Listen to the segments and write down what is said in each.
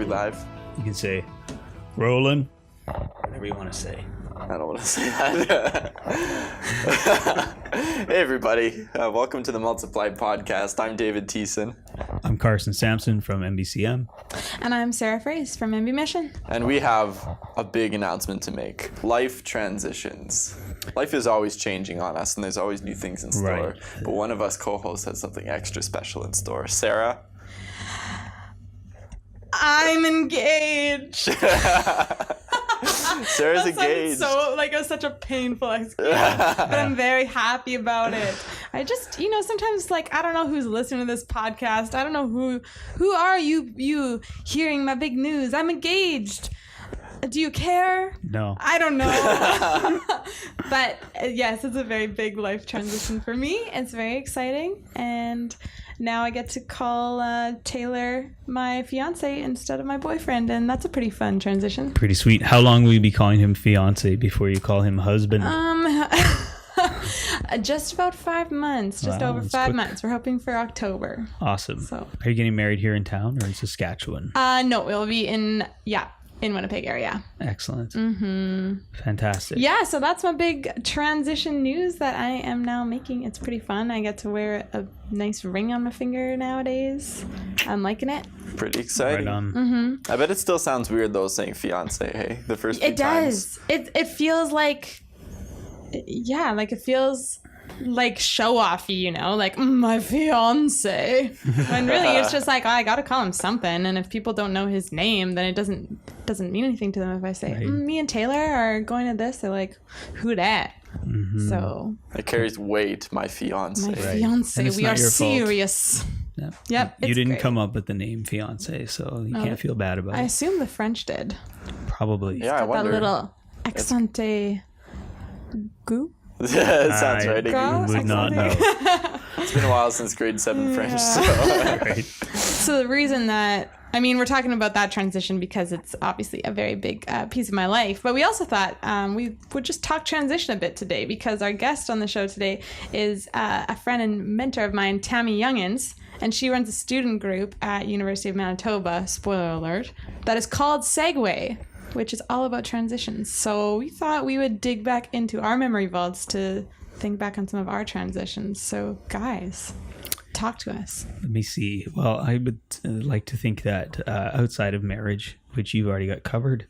we live? You can say, rolling. Whatever you want to say. I don't want to say that. Hey, everybody. Welcome to the Multiplied Podcast. I'm David Thiessen. I'm Carson Sampson from MBCM. And I'm Sera Project from MB Mission. And we have a big announcement to make. Life transitions. Life is always changing on us, and there's always new things in store. Right. But one of us co-hosts has something extra special in store. Sera? I'm engaged. Sera's engaged. So it was such a painful experience, but I'm very happy about it. I just, sometimes I don't know who's listening to this podcast. I don't know who are you hearing my big news. I'm engaged. Do you care? No. I don't know. But yes, it's a very big life transition for me. It's very exciting. And now I get to call Taylor my fiance instead of my boyfriend. And that's a pretty fun transition. Pretty sweet. How long will you be calling him fiance before you call him husband? Just about 5 months. Just Wow, over that's 5 quick. months. We're hoping for October. Awesome. So. Are you getting married here in town or in Saskatchewan? No, it'll be in Winnipeg area. Excellent. Mm-hmm. Fantastic. Yeah, so that's my big transition news that I am now making. It's pretty fun. I get to wear a nice ring on my finger nowadays. I'm liking it. Pretty exciting. Right on. Mm-hmm. I bet it still sounds weird, though, saying fiance, hey? The first few It times. does. It feels like, it feels like show-offy, my fiance. When really it's just I gotta call him something, and if people don't know his name, then it doesn't mean anything to them if I say, Right. me and Taylor are going to this. They're like, who dat? Mm-hmm. So It carries weight, my fiance. my Right. fiance, And it's we not are your fault. serious. Yeah. Yep, You it's didn't great. come up with the name fiance, so you can't feel bad about I it. assume the French did. Probably. Yeah, I Got that wonder. little accent goo. It sounds right. Girl? Would not know. It's been a while since grade 7 French, so Right. So the reason that, we're talking about that transition because it's obviously a very big piece of my life, but we also thought we would just talk transition a bit today because our guest on the show today is a friend and mentor of mine, Tammy Junghans, and she runs a student group at University of Manitoba, spoiler alert, that is called Segue, which is all about transitions. So we thought we would dig back into our memory vaults to think back on some of our transitions. So guys, talk to us. Let me see. Well, I would like to think that outside of marriage, which you've already got covered,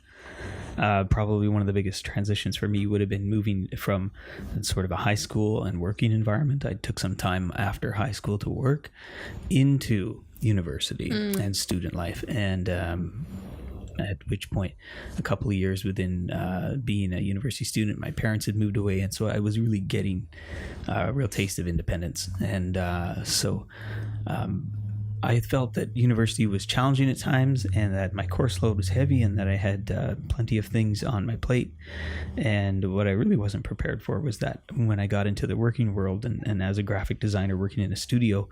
probably one of the biggest transitions for me would have been moving from sort of a high school and working environment. I took some time after high school to work into university and student life. And at which point, a couple of years within being a university student, my parents had moved away, and so I was really getting a real taste of independence. And so I felt that university was challenging at times, and that my course load was heavy, and that I had plenty of things on my plate. And what I really wasn't prepared for was that when I got into the working world, and as a graphic designer working in a studio,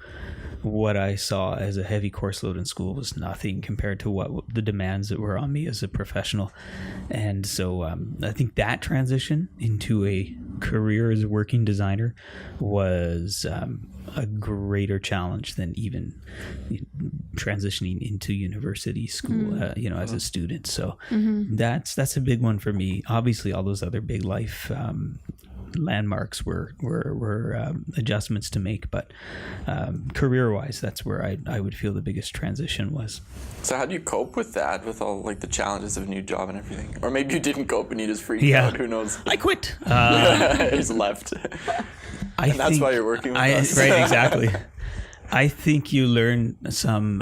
what I saw as a heavy course load in school was nothing compared to what the demands that were on me as a professional. And so I think that transition into a career as a working designer was a greater challenge than even transitioning into university school, as a student. So that's a big one for me. Obviously, all those other big life landmarks were adjustments to make, but career-wise, that's where I would feel the biggest transition was. So how do you cope with that, with all the challenges of a new job and everything? Or maybe you didn't cope and you just freaked out, who knows? I quit. He's left. And that's why you're working with us. Right, exactly. I think you learn some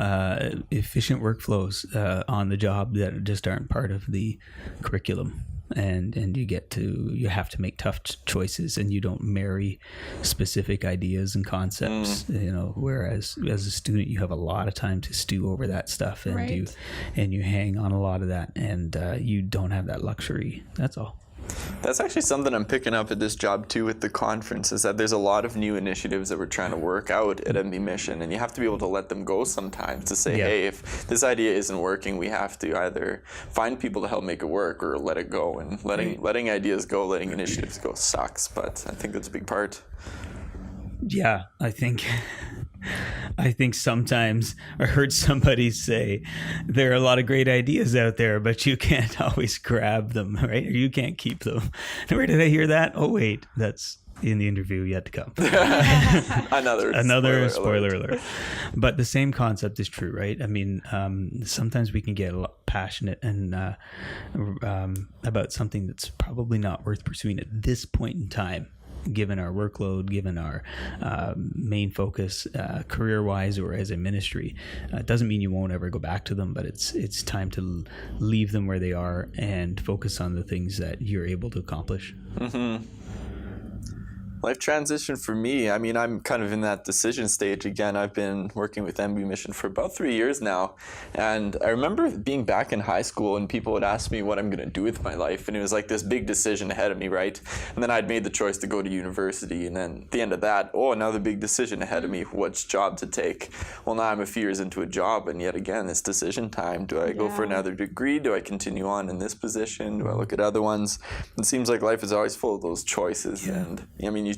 efficient workflows on the job that just aren't part of the curriculum. And you have to make tough choices, and you don't marry specific ideas and concepts, whereas as a student you have a lot of time to stew over that stuff, and Right. you hang on a lot of that, and you don't have that luxury. That's all. That's actually something I'm picking up at this job too with the conference, is that there's a lot of new initiatives that we're trying to work out at MB Mission, and you have to be able to let them go sometimes to say, hey, if this idea isn't working, we have to either find people to help make it work or let it go. And letting ideas go, letting initiatives go sucks, but I think that's a big part. Yeah, I think sometimes I heard somebody say there are a lot of great ideas out there, but you can't always grab them, right? Or you can't keep them. Where did I hear that? Oh, wait, that's in the interview yet to come. Another spoiler alert. But the same concept is true, right? I mean, sometimes we can get a lot passionate and about something that's probably not worth pursuing at this point in time, given our workload, given our main focus career-wise or as a ministry. It doesn't mean you won't ever go back to them, but it's time to leave them where they are and focus on the things that you're able to accomplish. Mm-hmm. Life transition for me, I mean, I'm kind of in that decision stage again. I've been working with MB Mission for about 3 years now. And I remember being back in high school and people would ask me what I'm going to do with my life. And it was like this big decision ahead of me, right? And then I'd made the choice to go to university. And then at the end of that, another big decision ahead of me, which job to take. Well, now I'm a few years into a job. And yet again, it's decision time. Do I go for another degree? Do I continue on in this position? Do I look at other ones? It seems like life is always full of those choices. Yeah. And I mean, you,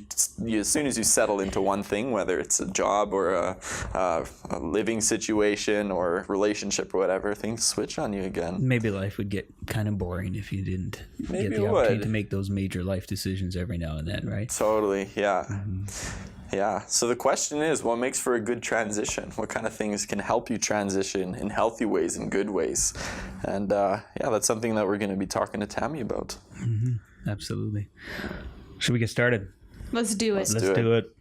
as soon as you settle into one thing, whether it's a job or a living situation or relationship or whatever, things switch on you again. Maybe life would get kind of boring if you didn't get the opportunity to make those major life decisions every now and then, right? Totally, yeah. Mm-hmm. Yeah. So the question is, what makes for a good transition? What kind of things can help you transition in healthy ways and good ways? And that's something that we're going to be talking to Tammy about. Mm-hmm. Absolutely. Should we get started? Let's do it. Let's do it.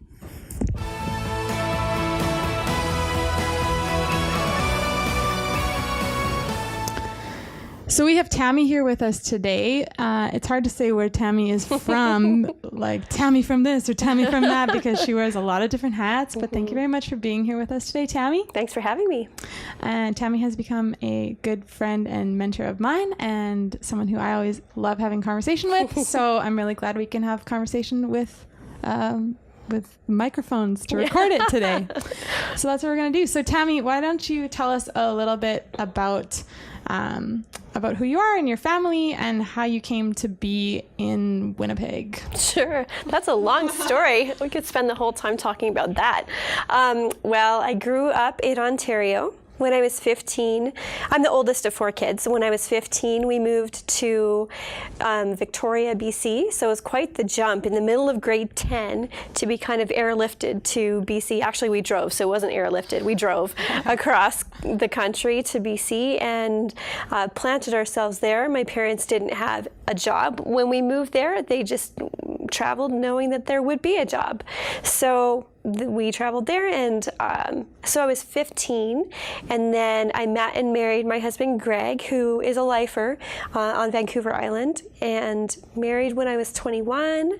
So we have Tammy here with us today. It's hard to say where Tammy is from, like Tammy from this or Tammy from that, because she wears a lot of different hats. But thank you very much for being here with us today, Tammy. Thanks for having me. And Tammy has become a good friend and mentor of mine and someone who I always love having conversation with. So I'm really glad we can have conversation with microphones to record it today. So that's what we're going to do. So Tammy, why don't you tell us a little bit about who you are and your family and how you came to be in Winnipeg. Sure. That's a long story. We could spend the whole time talking about that. Well, I grew up in Ontario. When I was 15, I'm the oldest of 4 kids. When I was 15, we moved to Victoria, BC. So it was quite the jump in the middle of grade 10 to be kind of airlifted to BC. Actually, we drove, so it wasn't airlifted. We drove across the country to BC and planted ourselves there. My parents didn't have a job. When we moved there, they just traveled knowing that there would be a job. So we traveled there, and so I was 15, and then I met and married my husband Greg, who is a lifer on Vancouver Island, and married when I was 21,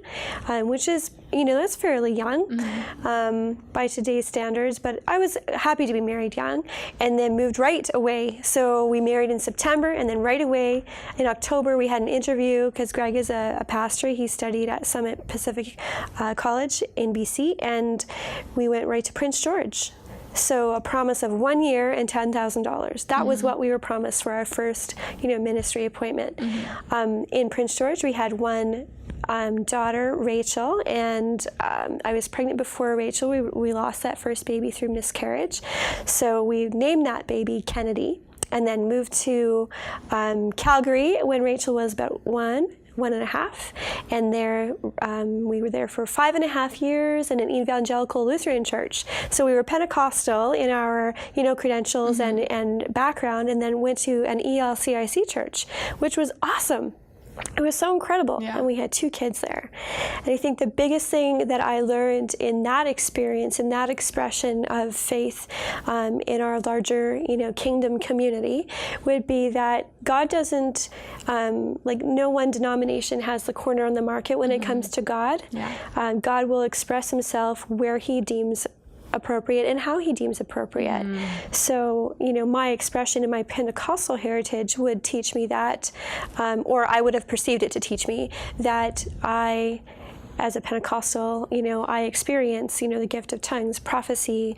which is, that's fairly young by today's standards, but I was happy to be married young, and then moved right away. So we married in September, and then right away in October we had an interview because Greg is a pastor. He studied at Summit Pacific College in BC, and we went right to Prince George. So a promise of 1 year and $10,000. That was what we were promised for our first, ministry appointment. In Prince George, we had one daughter, Rachel, and I was pregnant before Rachel. We lost that first baby through miscarriage. So we named that baby Kennedy, and then moved to Calgary when Rachel was about 1.5, and there we were there for 5.5 years in an evangelical Lutheran church. So we were Pentecostal in our credentials and background, and then went to an ELCIC church, which was awesome. It was so incredible, and we had 2 kids there. And I think the biggest thing that I learned in that experience, in that expression of faith in our larger, kingdom community, would be that God doesn't, no one denomination has the corner on the market when it comes to God. God will express himself where he deems appropriate and how he deems appropriate. So, my expression in my Pentecostal heritage would teach me that, or I would have perceived it to teach me that I as a Pentecostal, I experience, the gift of tongues, prophecy,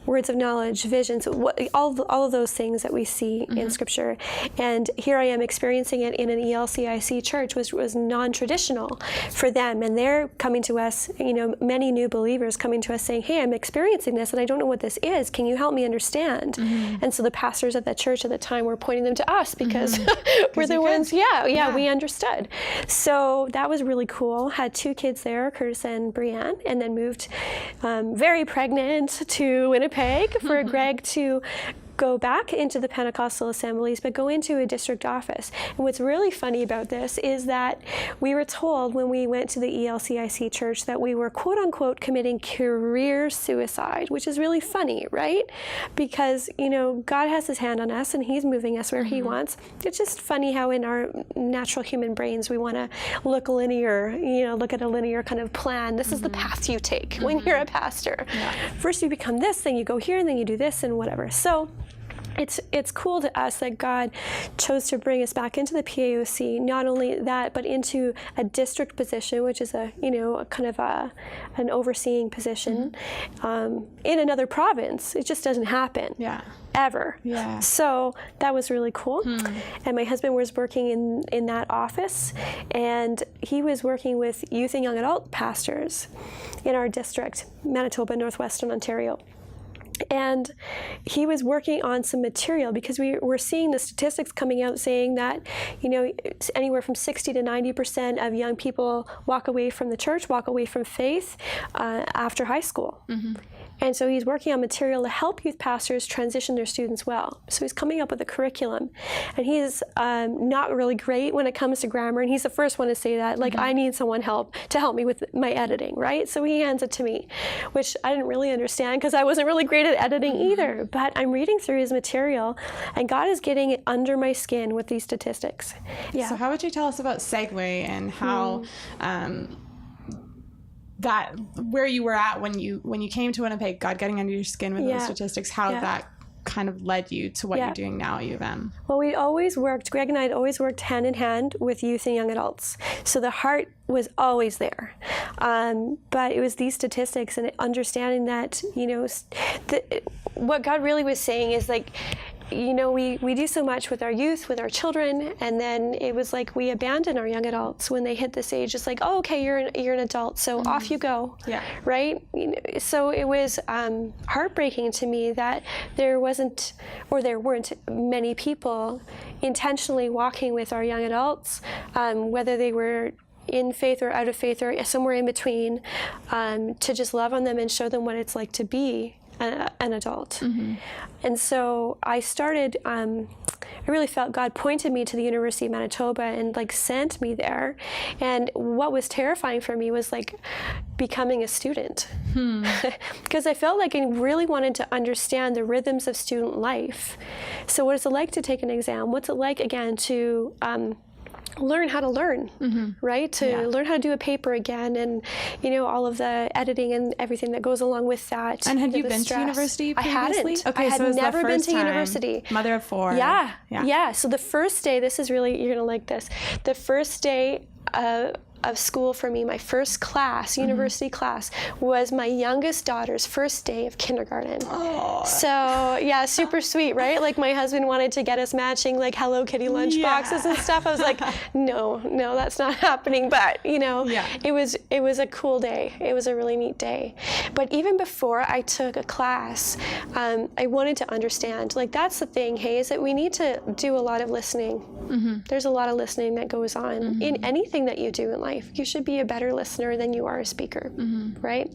words of knowledge, visions, all of those things that we see in Scripture. And here I am experiencing it in an ELCIC church, which was non-traditional for them. And they're coming to us, many new believers coming to us saying, hey, I'm experiencing this and I don't know what this is. Can you help me understand? And so the pastors at that church at the time were pointing them to us because we're the ones, we understood. So that was really cool. Had 2 kids there, Curtis and Brianne, and then moved very pregnant to Winnipeg for Greg to go back into the Pentecostal assemblies, but go into a district office. And what's really funny about this is that we were told when we went to the ELCIC church that we were, quote unquote, committing career suicide, which is really funny, right? Because, God has his hand on us and he's moving us where he wants. It's just funny how in our natural human brains, we want to look linear, look at a linear kind of plan. This is the path you take when you're a pastor. Yeah. First you become this, then you go here, and then you do this and whatever. So it's cool to us that God chose to bring us back into the PAOC, not only that, but into a district position, which is a kind of an overseeing position in another province. It just doesn't happen. Yeah. Ever. Yeah. So that was really cool. And my husband was working in that office, and he was working with youth and young adult pastors in our district, Manitoba, Northwestern Ontario. And he was working on some material because we were seeing the statistics coming out saying that, it's anywhere from 60 to 90% of young people walk away from the church, walk away from faith after high school. And so he's working on material to help youth pastors transition their students well. So he's coming up with a curriculum. And he's not really great when it comes to grammar. And he's the first one to say that, I need someone to help me with my editing, right? So he hands it to me, which I didn't really understand because I wasn't really great at editing either. But I'm reading through his material, and God is getting it under my skin with these statistics. Yeah. So how would you tell us about Segue and how... that where you were at when you came to Winnipeg, God getting under your skin with those statistics, how that kind of led you to what you're doing now at U of M? Well, Greg and I had always worked hand in hand with youth and young adults. So the heart was always there. But it was these statistics and understanding that, what God really was saying is we do so much with our youth, with our children, and then it was like we abandon our young adults when they hit this age. It's like, oh, okay, you're an adult, so off you go, right? So it was heartbreaking to me that there weren't many people intentionally walking with our young adults, whether they were in faith or out of faith or somewhere in between, to just love on them and show them what it's like to be an adult. And so I started, I really felt God pointed me to the University of Manitoba and sent me there. And what was terrifying for me was becoming a student. Because I felt like I really wanted to understand the rhythms of student life. So what is it like to take an exam? What's it like, again, to learn how to learn, right? To learn how to do a paper again, and all of the editing and everything that goes along with that. And had you been to university previously? I hadn't. Okay, I had never been to university. Mother of 4. Yeah. So the first day, this is really, you're gonna like this. The first day of school for me, my first class, university class, was my youngest daughter's first day of kindergarten. Oh. So yeah, super sweet, right? My husband wanted to get us matching Hello Kitty lunch boxes and stuff. I was like, no, that's not happening. But it was a cool day. It was a really neat day. But even before I took a class, I wanted to understand. That's the thing, hey, is that we need to do a lot of listening. There's a lot of listening that goes on in anything that you do in life. You should be a better listener than you are a speaker, right?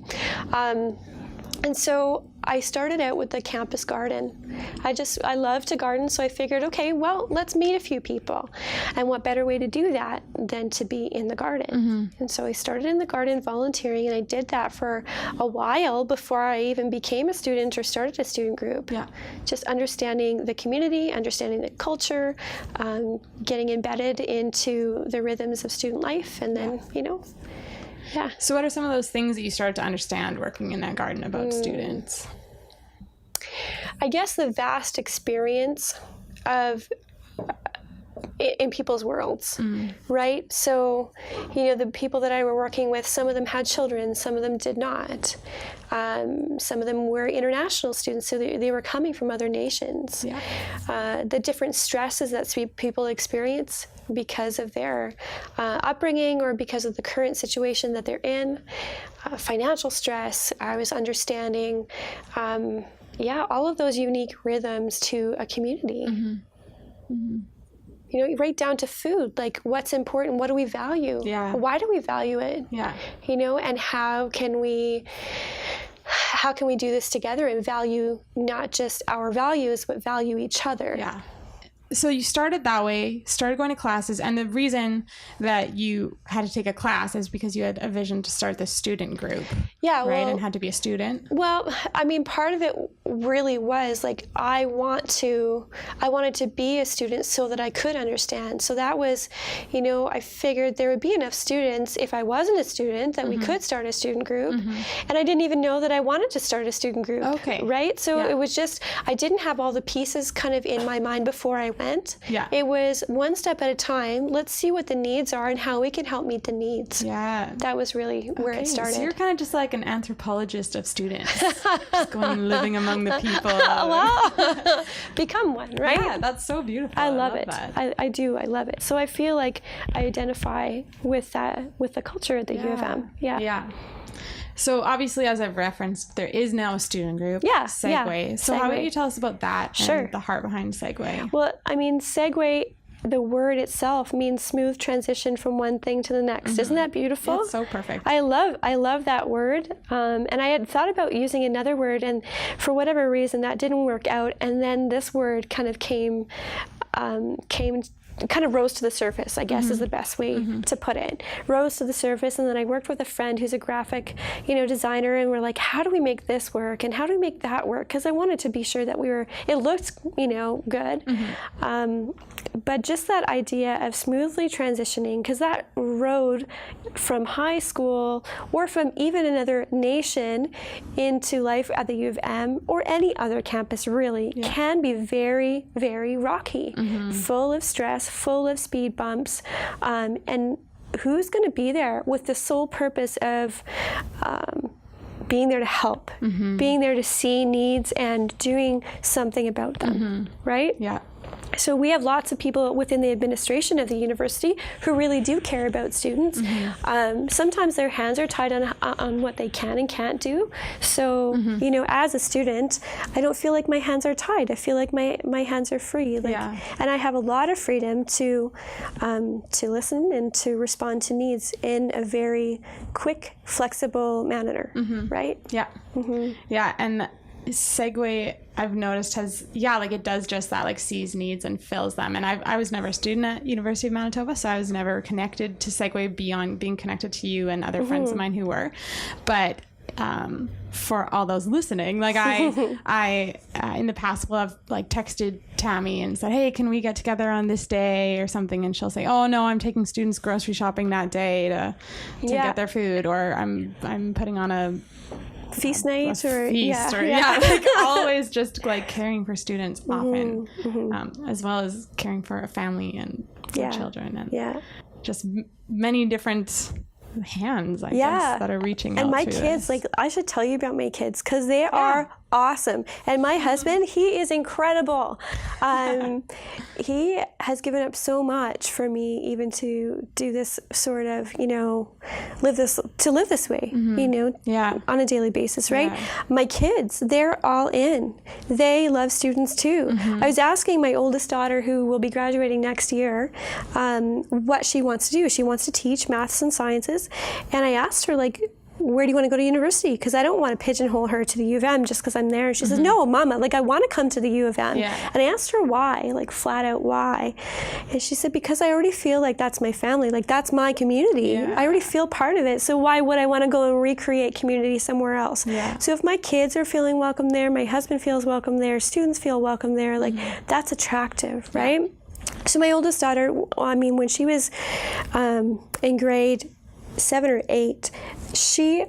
And so I started out with the campus garden. I love to garden, so I figured, okay, well, let's meet a few people. And what better way to do that than to be in the garden? And so I started in the garden volunteering, and I did that for a while before I even became a student or started a student group. Just understanding the community, understanding the culture, getting embedded into the rhythms of student life, and then, So what are some of those things that you started to understand working in that garden about students? I guess the vast experience of in people's worlds, right? So, the people that I were working with, some of them had children, some of them did not. Some of them were international students, so they were coming from other nations. Yeah. The different stresses that people experience because of their upbringing or because of the current situation that they're in, financial stress, I was understanding, all of those unique rhythms to a community. Right down to food, like what's important, what do we value? Yeah. Why do we value it? Yeah. And how can we do this together and value not just our values, but value each other? Yeah. So you started that way, started going to classes, and the reason that you had to take a class is because you had a vision to start this student group. Yeah, right, and had to be a student. Well, I mean, part of it really was like I wanted to be a student so that I could understand. So that was, I figured there would be enough students if I wasn't a student that we could start a student group. And I didn't even know that I wanted to start a student group. Okay. Right? So it was just, I didn't have all the pieces kind of in my mind before I went. Yeah. It was one step at a time. Let's see what the needs are and how we can help meet the needs. Yeah. That was really where it started. So you're kind of just like an anthropologist of students, just going and living among the people. Well, become one, right? Yeah, that's so beautiful. I love it. That. I do. I love it. So I feel like I identify with the culture at the U of M. Yeah. Yeah. So obviously, as I've referenced, there is now a student group, Segue. Yeah, so how about you tell us about that Sure. and the heart behind Segue? Well, I mean, Segue, the word itself means smooth transition from one thing to the next. Isn't that beautiful? It's so perfect. I love that word. And I had thought about using another word, and for whatever reason, that didn't work out. And then this word kind of kind of rose to the surface, I guess is the best way to put it. Rose to the surface, and then I worked with a friend who's a graphic, designer, and we're like, how do we make this work and how do we make that work? Because I wanted to be sure that it looked, good. But just that idea of smoothly transitioning, because that road from high school or from even another nation into life at the U of M or any other campus really can be very, very rocky, full of stress, full of speed bumps, and who's going to be there with the sole purpose of being there to help, being there to see needs and doing something about them, right? Yeah. So we have lots of people within the administration of the university who really do care about students. Sometimes their hands are tied on what they can and can't do. So, as a student, I don't feel like my hands are tied. I feel like my hands are free. And I have a lot of freedom to listen and to respond to needs in a very quick, flexible manner, right? Yeah. Yeah, and Segue, I've noticed it does just that, like sees needs and fills them. And I was never a student at University of Manitoba, so I was never connected to Segue beyond being connected to you and other friends of mine who were. But for all those listening, like I in the past will have like texted Tammy and said, hey, can we get together on this day or something? And she'll say, oh no, I'm taking students grocery shopping that day to get their food, or I'm putting on a feast night like always just like caring for students often, as well as caring for a family and children and just many different hands, I guess, that are reaching out. And my to kids, this. like I should tell you about my kids because they are awesome. And my husband, he is incredible. He has given up so much for me even to do this sort of, live this way, on a daily basis, right? Yeah. My kids, they're all in. They love students too. I was asking my oldest daughter, who will be graduating next year, what she wants to do. She wants to teach maths and sciences. And I asked her, like, where do you want to go to university? Because I don't want to pigeonhole her to the U of M just because I'm there. And she says, no, Mama, like I want to come to the U of M. Yeah. And I asked her why, like flat out why. And she said, because I already feel like that's my family, like that's my community. Yeah. I already feel part of it. So why would I want to go and recreate community somewhere else? Yeah. So if my kids are feeling welcome there, my husband feels welcome there, students feel welcome there, like that's attractive, right? So my oldest daughter, when she was in grade 7 or 8, she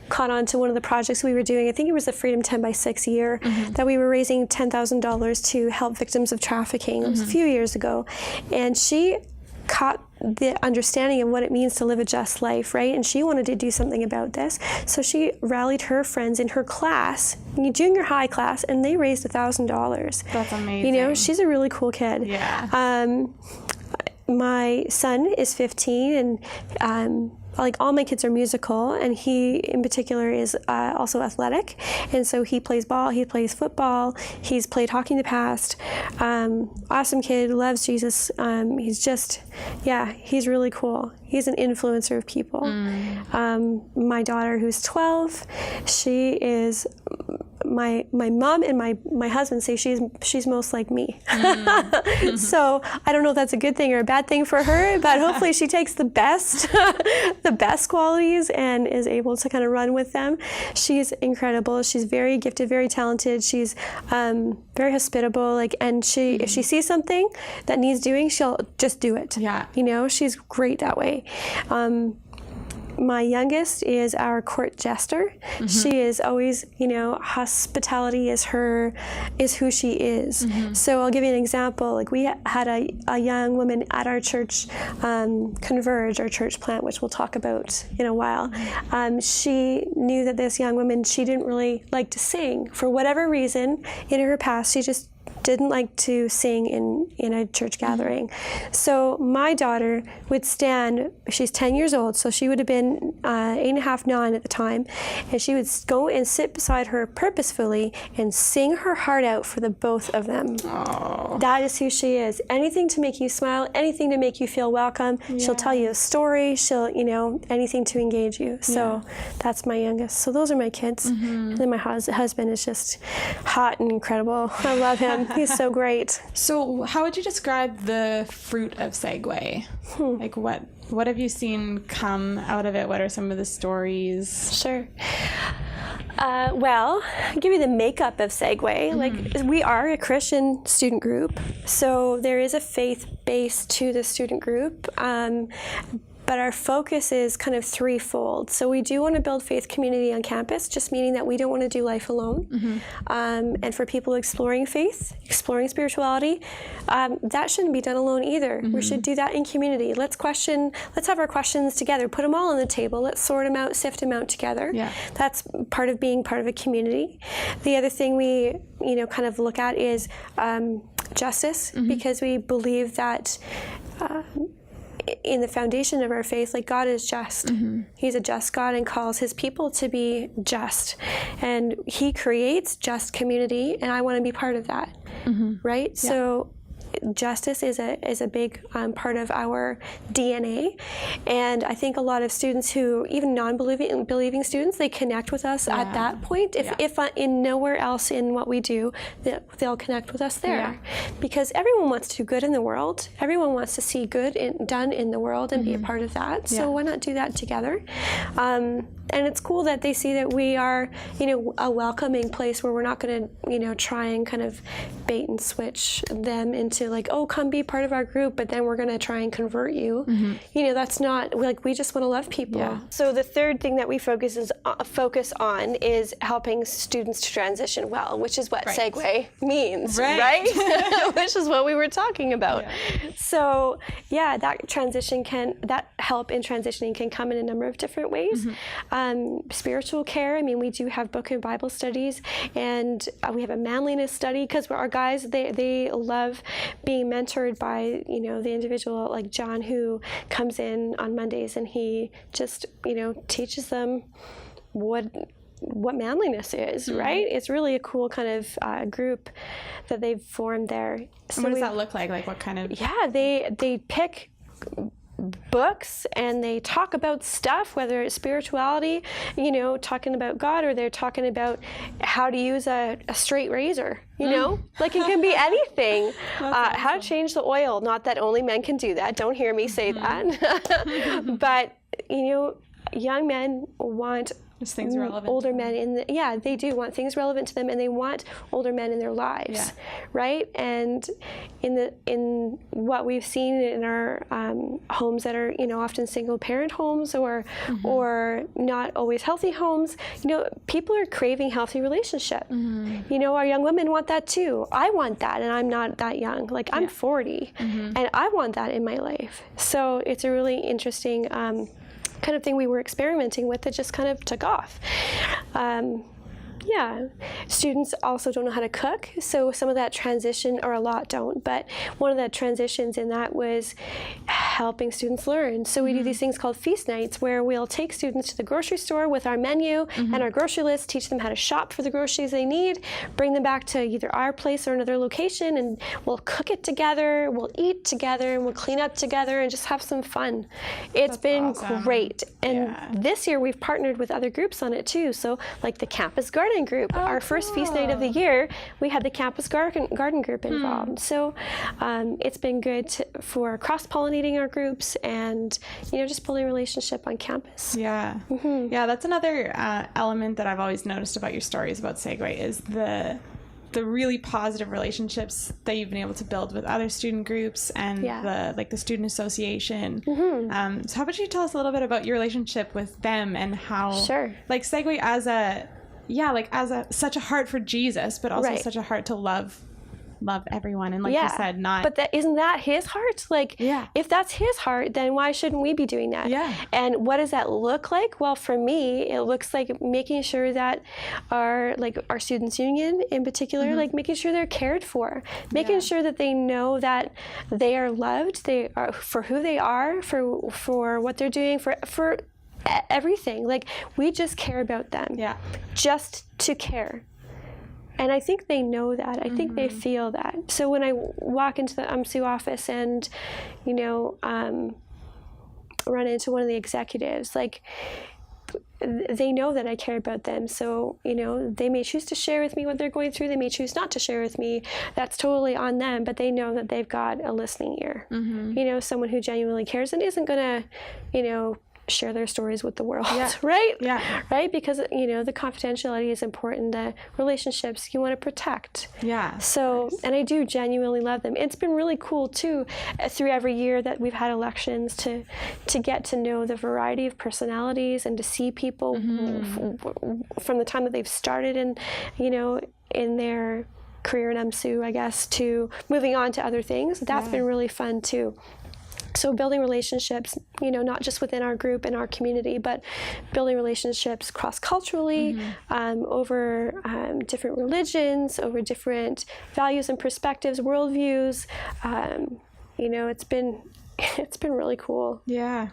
caught on to one of the projects we were doing. I think it was the Freedom 10 by 6 year that we were raising $10,000 to help victims of trafficking. It was a few years ago. And she caught the understanding of what it means to live a just life, right? And she wanted to do something about this. So she rallied her friends in her class, junior high class, and they raised $1,000. That's amazing. You know, she's a really cool kid. Yeah. My son is 15, and like all my kids are musical, and he in particular is also athletic, and so he plays ball, he plays football, he's played hockey in the past. Awesome kid, loves Jesus. He's just, he's really cool. He's an influencer of people. My daughter, who's 12, she is my mom and my husband say she's most like me. So I don't know if that's a good thing or a bad thing for her, but hopefully she takes the best qualities and is able to kind of run with them. She's incredible. She's very gifted, very talented. She's very hospitable. And if she sees something that needs doing, she'll just do it. Yeah. You know, she's great that way. My youngest is our court jester. She is always, hospitality is who she is. So I'll give you an example. Like we had a young woman at our church, Converge, our church plant, which we'll talk about in a while. She knew that this young woman, she didn't really like to sing. For whatever reason, in her past, she just didn't like to sing in a church gathering. So my daughter would stand, she's 10 years old, so she would have been 8.5, 9 at the time, and she would go and sit beside her purposefully and sing her heart out for the both of them. Aww. That is who she is. Anything to make you smile, anything to make you feel welcome. She'll tell you a story, she'll, anything to engage you. So that's my youngest. So those are my kids. And then my husband is just hot and incredible. I love him. He's so great. So how would you describe the fruit of Segue? Like what have you seen come out of it? What are some of the stories? Sure. Well, I'll give you the makeup of Segue. Like, we are a Christian student group, so there is a faith base to the student group. But our focus is kind of threefold. So we do want to build faith community on campus, just meaning that we don't want to do life alone. And for people exploring faith, exploring spirituality, that shouldn't be done alone either. We should do that in community. Let's have our questions together, put them all on the table, let's sort them out, sift them out together. That's part of being part of a community. The other thing we, kind of look at is justice, because we believe that in the foundation of our faith, like, God is just. He's a just God and calls his people to be just. And he creates just community, and I want to be part of that. Right? So justice is a big part of our DNA, and I think a lot of students who, even non-believing students, they connect with us at that point. If in nowhere else in what we do, they'll connect with us there, because everyone wants to do good in the world. Everyone wants to see good done in the world and be a part of that. So why not do that together? And it's cool that they see that we are, a welcoming place where we're not going to, try and kind of bait and switch them into like, oh, come be part of our group, but then we're going to try and convert you. That's not, like, we just want to love people. So the third thing that we focus on is helping students to transition well, which is what Segue means, right? Which is what we were talking about. So that help in transitioning can come in a number of different ways. Spiritual care, we do have book and Bible studies, and we have a manliness study, because our guys, they love being mentored by, the individual like John, who comes in on Mondays, and he just, teaches them what manliness is, right? It's really a cool kind of group that they've formed there. So what does that look like? Like, what kind of... they pick books and they talk about stuff, whether it's spirituality, talking about God, or they're talking about how to use a straight razor, like, it can be anything. How to change the oil. Not that only men can do that. Don't hear me say that. But, young men want Just things relevant. Older men they do want things relevant to them, and they want older men in their lives, right? And in what we've seen in our homes that are, often single parent homes or not always healthy homes, people are craving healthy relationship. Our young women want that too. I want that, and I'm not that young. Like, I'm 40, and I want that in my life. So it's a really interesting kind of thing we were experimenting with that just kind of took off. Students also don't know how to cook, so some of that transition, or a lot don't, but one of the transitions in that was helping students learn. So we do these things called feast nights, where we'll take students to the grocery store with our menu and our grocery list, teach them how to shop for the groceries they need, bring them back to either our place or another location, and we'll cook it together, we'll eat together, and we'll clean up together and just have some fun. It's been great. And this year we've partnered with other groups on it too. So like the campus garden group, our first feast night of the year, we had the campus garden group involved. So it's been good for cross-pollinating our groups and just building a relationship on campus. Yeah, that's another element that I've always noticed about your stories about Segue is the really positive relationships that you've been able to build with other student groups and the student association. So how about you tell us a little bit about your relationship with them and how Segue as such a heart for Jesus, but also such a heart to love everyone, and like you said, but isn't that his heart? If that's his heart, then why shouldn't we be doing that? And what does that look like? Well, for me, it looks like making sure that our students union in particular, making sure they're cared for, making sure that they know that they are loved, they are for who they are, for what they're doing, for everything. We just care about them, just to care. And I think they know that. I think they feel that. So when I walk into the UMSU office and, run into one of the executives, they know that I care about them. So, they may choose to share with me what they're going through. They may choose not to share with me. That's totally on them. But they know that they've got a listening ear. Someone who genuinely cares and isn't going to, share their stories with the world, right? Right? Because, the confidentiality is important. The relationships you want to protect. So, and I do genuinely love them. It's been really cool, too, through every year that we've had elections to get to know the variety of personalities and to see people from the time that they've started and, in their career in UMSU, I guess, to moving on to other things. That's been really fun, too. So building relationships, not just within our group and our community, but building relationships cross-culturally, over different religions, over different values and perspectives, worldviews. It's been really cool. Yeah.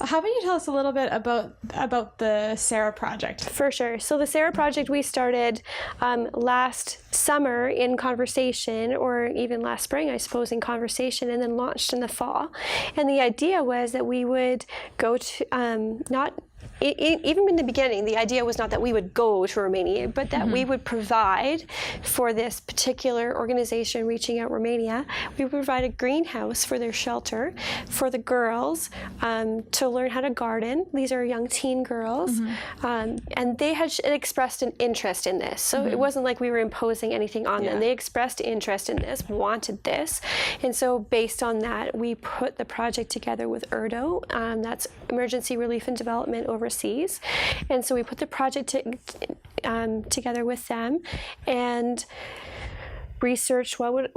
How about you tell us a little bit about the Sera Project? For sure. So the Sera Project we started last summer in conversation, or even last spring, I suppose, in conversation, and then launched in the fall. And the idea was that we would go to even in the beginning, the idea was not that we would go to Romania, but that we would provide for this particular organization reaching out Romania, we would provide a greenhouse for their shelter for the girls to learn how to garden. These are young teen girls, and they had expressed an interest in this. So it wasn't like we were imposing anything on them. They expressed interest in this, wanted this. And so based on that, we put the project together with ERDO, that's Emergency Relief and Development overseas. And so we put the project together with them and researched what it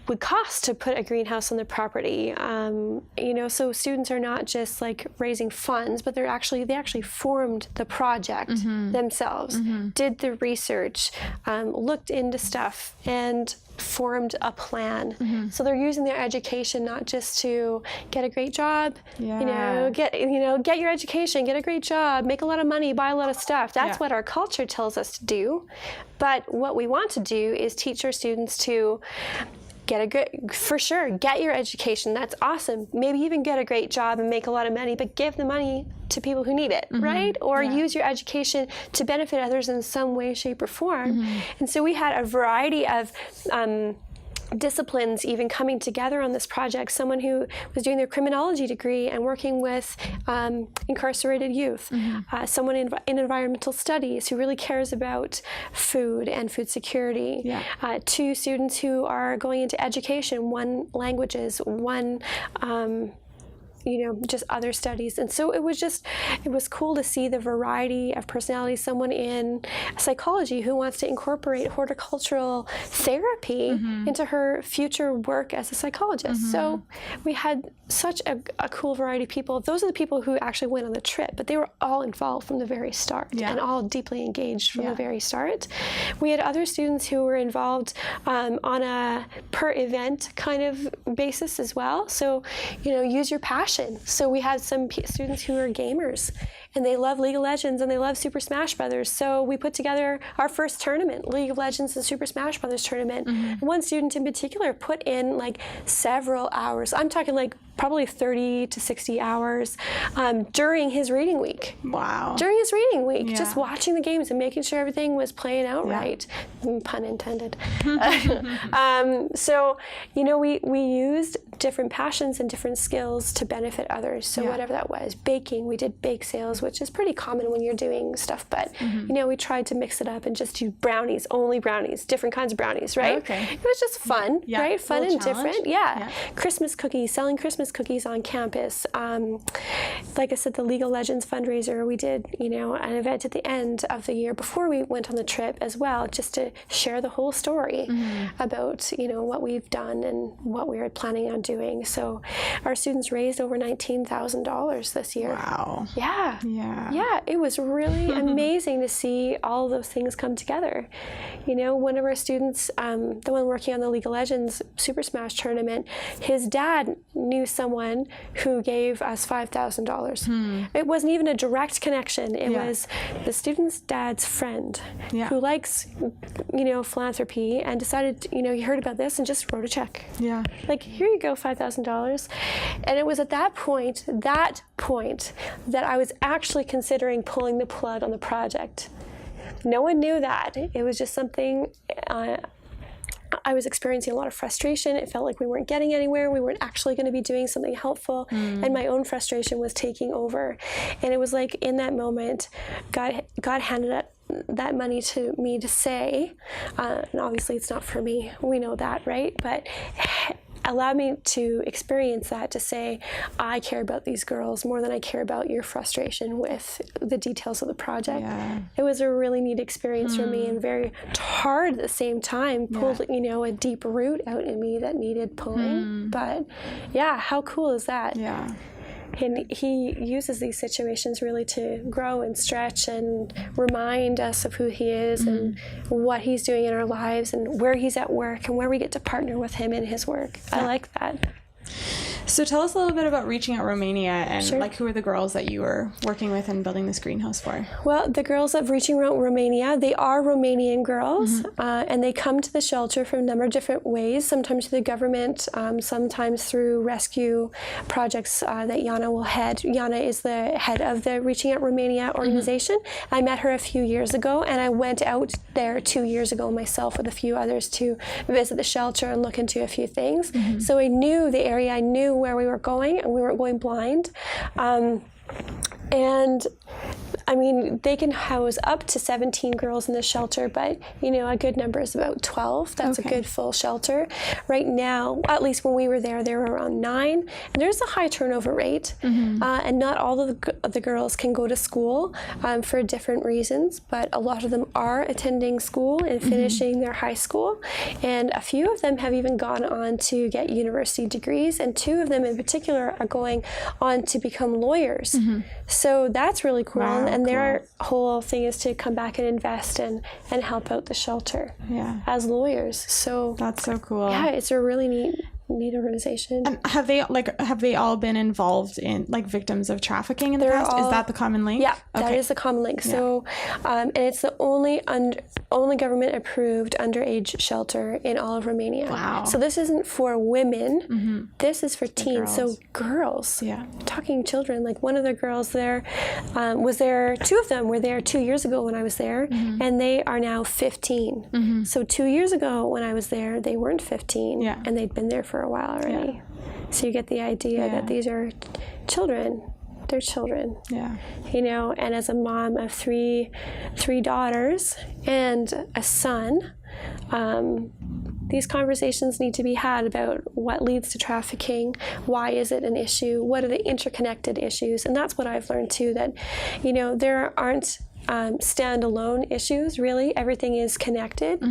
would cost to put a greenhouse on the property. So students are not just raising funds, but they actually formed the project themselves, did the research, looked into stuff, and formed a plan. So they're using their education not just to get a great job, get your education, get a great job, make a lot of money, buy a lot of stuff. That's what our culture tells us to do. But what we want to do is teach our students to get your education. That's awesome. Maybe even get a great job and make a lot of money, but give the money to people who need it, right? Or use your education to benefit others in some way, shape, or form. And so we had a variety of disciplines even coming together on this project. Someone who was doing their criminology degree and working with incarcerated youth. Someone in environmental studies who really cares about food and food security. Yeah. 2 students who are going into education, one languages, one just other studies. And so it was cool to see the variety of personalities. Someone in psychology who wants to incorporate horticultural therapy into her future work as a psychologist. So we had such a cool variety of people. Those are the people who actually went on the trip, but they were all involved from the very start and all deeply engaged from the very start. We had other students who were involved on a per event kind of basis as well. So, use your passion. So we had some students who are gamers and they love League of Legends and they love Super Smash Brothers. So we put together our first tournament, League of Legends and Super Smash Brothers tournament. And one student in particular put in like several hours. I'm talking like probably 30 to 60 hours during his reading week. Wow. During his reading week, just watching the games and making sure everything was playing out right. Pun intended. So, we used different passions and different skills to benefit others. So whatever that was, baking, we did bake sales, which is pretty common when you're doing stuff. But, we tried to mix it up and just do brownies, only brownies, different kinds of brownies, right? Okay. It was just fun, right? Fun and challenge. different. Yeah. Christmas cookies, selling Christmas cookies on campus. Like I said, the League of Legends fundraiser, we did, an event at the end of the year before we went on the trip as well, just to share the whole story about, what we've done and what we were planning on doing. So our students raised over $19,000 this year. Wow. Yeah. Yeah. Yeah. It was really amazing to see all those things come together. One of our students, the one working on the League of Legends Super Smash tournament, his dad knew someone who gave us $5,000. It wasn't even a direct connection. It was the student's dad's friend who likes, philanthropy and decided, he heard about this and just wrote a check. Yeah. Like, here you go, $5,000. And it was at that point that I was actually considering pulling the plug on the project. No one knew that. It was just something I was experiencing a lot of frustration. It felt like we weren't getting anywhere. We weren't actually going to be doing something helpful. And my own frustration was taking over. And it was like in that moment, God handed that money to me to say, and obviously it's not for me. We know that, right? But allowed me to experience that, to say, I care about these girls more than I care about your frustration with the details of the project. Yeah. It was a really neat experience for me, and very hard at the same time. Pulled, a deep root out in me that needed pulling. But yeah, how cool is that? Yeah. And he uses these situations really to grow and stretch and remind us of who he is and what he's doing in our lives and where he's at work and where we get to partner with him in his work. I like that. So tell us a little bit about Reaching Out Romania and who are the girls that you were working with and building this greenhouse for? Well, the girls of Reaching Out Romania, they are Romanian girls, and they come to the shelter from a number of different ways, sometimes through the government, sometimes through rescue projects that Yana will head. Yana is the head of the Reaching Out Romania organization. I met her a few years ago, and I went out there 2 years ago myself with a few others to visit the shelter and look into a few things. So I knew the area, I knew where we were going, and we weren't going blind. And I mean, they can house up to 17 girls in the shelter, but a good number is about 12. That's a good full shelter. Right now, at least when we were there were around 9. And there's a high turnover rate, and not all of the girls can go to school for different reasons, but a lot of them are attending school and finishing their high school. And a few of them have even gone on to get university degrees, and 2 of them in particular are going on to become lawyers. So that's really cool. Wow, and their whole thing is to come back and invest and help out the shelter as lawyers. So that's so cool. Yeah, it's a really neat neat organization. And have they all been involved in like victims of trafficking in the past? Is that the common link? Yeah, that is the common link. Yeah. So, and it's the only government approved underage shelter in all of Romania. Wow. So this isn't for women. This is for teens. So girls. Yeah. Talking children. Like one of the girls there was there. 2 of them were there 2 years ago when I was there, and they are now 15. So 2 years ago when I was there, they weren't 15, and they'd been there for a while already. Yeah. So you get the idea that these are children. They're children. Yeah. You know, and as a mom of three daughters and a son, these conversations need to be had about what leads to trafficking, why is it an issue, what are the interconnected issues, and that's what I've learned too, that, you know, there aren't standalone issues, really. Everything is connected.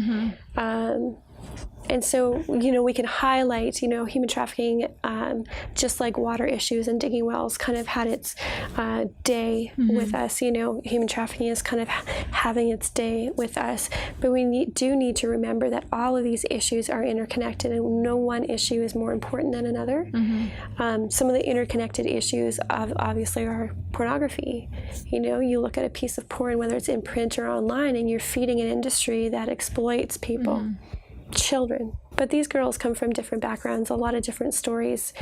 And so, you know, we can highlight, you know, human trafficking, just like water issues and digging wells kind of had its day with us. You know, human trafficking is kind of having its day with us. But we do need to remember that all of these issues are interconnected, and no one issue is more important than another. Some of the interconnected issues obviously are pornography. You know, you look at a piece of porn, whether it's in print or online, and you're feeding an industry that exploits people. Children. But these girls come from different backgrounds, a lot of different stories,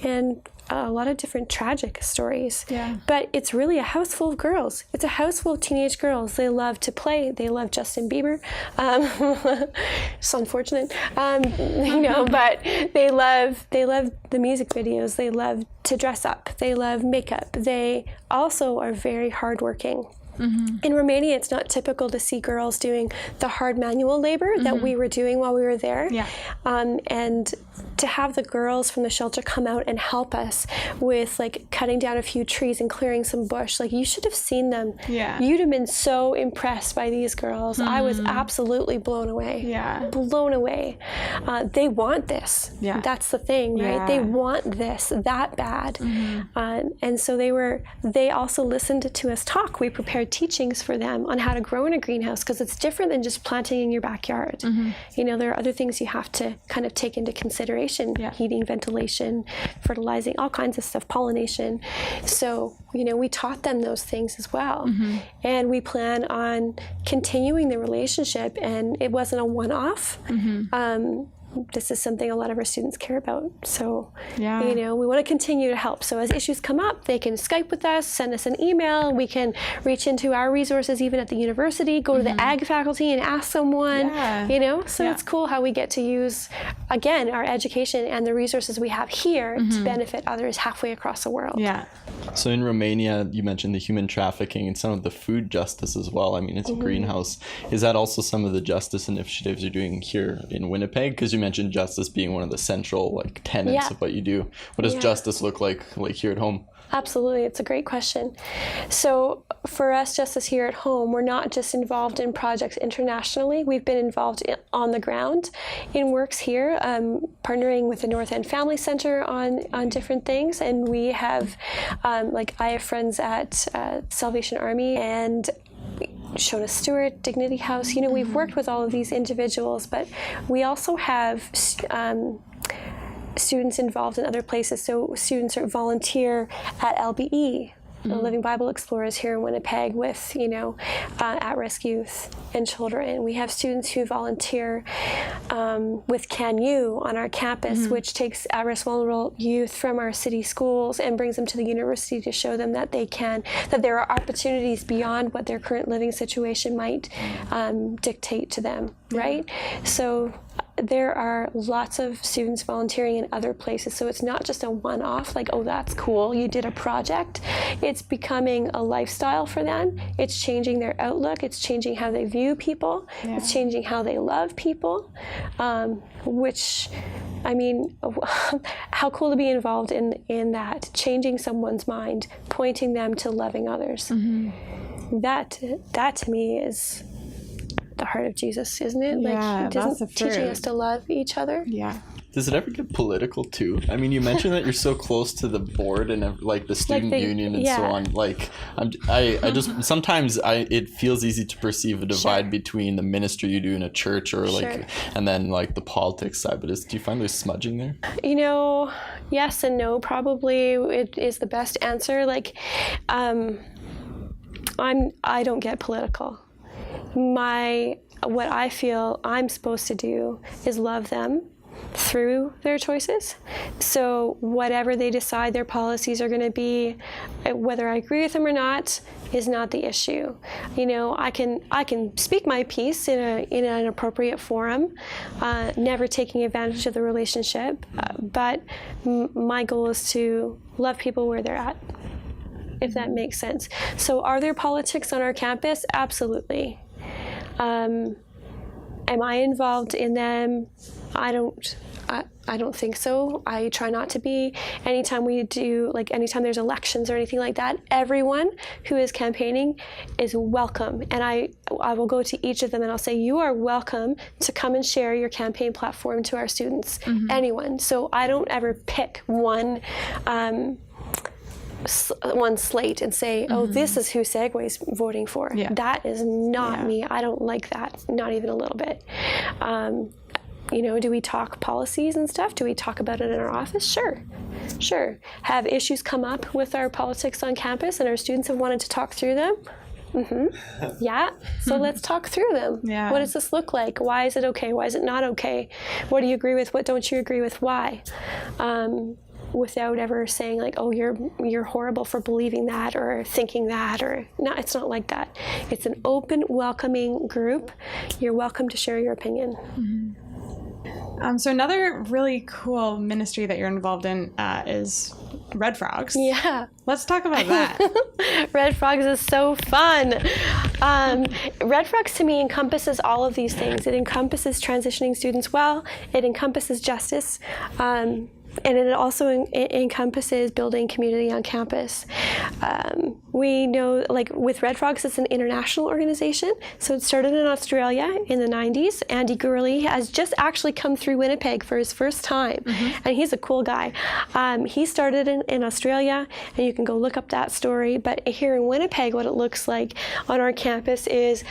and a lot of different tragic stories. Yeah. But it's really a house full of girls. It's a house full of teenage girls. They love to play. They love Justin Bieber. It's unfortunate, you know, but they love the music videos. They love to dress up. They love makeup. They also are very hardworking. In Romania, it's not typical to see girls doing the hard manual labor that we were doing while we were there. Yeah. And to have the girls from the shelter come out and help us with like cutting down a few trees and clearing some bush, like you should have seen them. Yeah. You'd have been so impressed by these girls. I was absolutely blown away. Yeah. Blown away. They want this. Yeah. That's the thing, right? Yeah. They want this that bad. And so they also listened to us talk. We prepared teachings for them on how to grow in a greenhouse, because it's different than just planting in your backyard. You know, there are other things you have to kind of take into consideration. Heating, ventilation, fertilizing, all kinds of stuff, pollination. So, you know, we taught them those things as well. And we plan on continuing the relationship, and it wasn't a one-off. This is something a lot of our students care about. So, you know, we want to continue to help. So as issues come up, they can Skype with us, send us an email. We can reach into our resources even at the university, go to the ag faculty and ask someone, you know. So it's cool how we get to use, again, our education and the resources we have here to benefit others halfway across the world. Yeah. So in Romania, you mentioned the human trafficking and some of the food justice as well. I mean, it's a greenhouse. Is that also some of the justice initiatives you're doing here in Winnipeg? Because you mentioned justice being one of the central like tenets of what you do. What does justice look like here at home? Absolutely. It's a great question. So for us, Justice here at home, we're not just involved in projects internationally. We've been involved on the ground in works here, partnering with the North End Family Center on different things. And we have, I have friends at Salvation Army and Shona Stewart, Dignity House. You know, we've worked with all of these individuals, but we also have students involved in other places. So students are volunteer at LBE, the Living Bible Explorers here in Winnipeg, with, you know, at-risk youth and children. We have students who volunteer with Can You on our campus, which takes at-risk vulnerable youth from our city schools and brings them to the university to show them that that there are opportunities beyond what their current living situation might dictate to them, right? So there are lots of students volunteering in other places. So it's not just a one-off, like, oh, that's cool, you did a project. It's becoming a lifestyle for them. It's changing their outlook. It's changing how they view people. Yeah. It's changing how they love people, which, I mean, how cool to be involved in that, changing someone's mind, pointing them to loving others. That to me is the heart of Jesus, isn't it? Yeah, like, he doesn't teaching us to love each other. Yeah. Does it ever get political too? I mean, you mentioned that you're so close to the board and like the student union and so on. Like, I just sometimes it feels easy to perceive a divide between the ministry you do in a church or like, and then like the politics side. But do you find there's smudging there? You know, yes and no. Probably it is the best answer. Like, I don't get political. What I feel I'm supposed to do is love them through their choices. So whatever they decide their policies are going to be, whether I agree with them or not, is not the issue. You know, I can speak my piece in an appropriate forum, never taking advantage of the relationship. But my goal is to love people where they're at, if that makes sense. So are there politics on our campus? Absolutely. Am I involved in them? I don't think so. I try not to be. Anytime there's elections or anything like that, everyone who is campaigning is welcome. And I will go to each of them and I'll say, you are welcome to come and share your campaign platform to our students, anyone. So I don't ever pick one slate and say, oh, this is who Segue is voting for. Yeah. That is not me. I don't like that, not even a little bit. You know, do we talk policies and stuff? Do we talk about it in our office? Sure. Have issues come up with our politics on campus and our students have wanted to talk through them? Yeah. So let's talk through them. Yeah. What does this look like? Why is it okay? Why is it not okay? What do you agree with? What don't you agree with? Why? Without ever saying like, oh, you're horrible for believing that or thinking that, or no, it's not like that. It's an open, welcoming group. You're welcome to share your opinion. So another really cool ministry that you're involved in is Red Frogs. Yeah. Let's talk about that. Red Frogs is so fun. Red Frogs to me encompasses all of these things. It encompasses transitioning students well. It encompasses justice. And it also encompasses building community on campus. We know, like with Red Frogs, it's an international organization. So it started in Australia in the 90s. Andy Gurley has just actually come through Winnipeg for his first time. And he's a cool guy. He started in Australia, and you can go look up that story. But here in Winnipeg, what it looks like on our campus is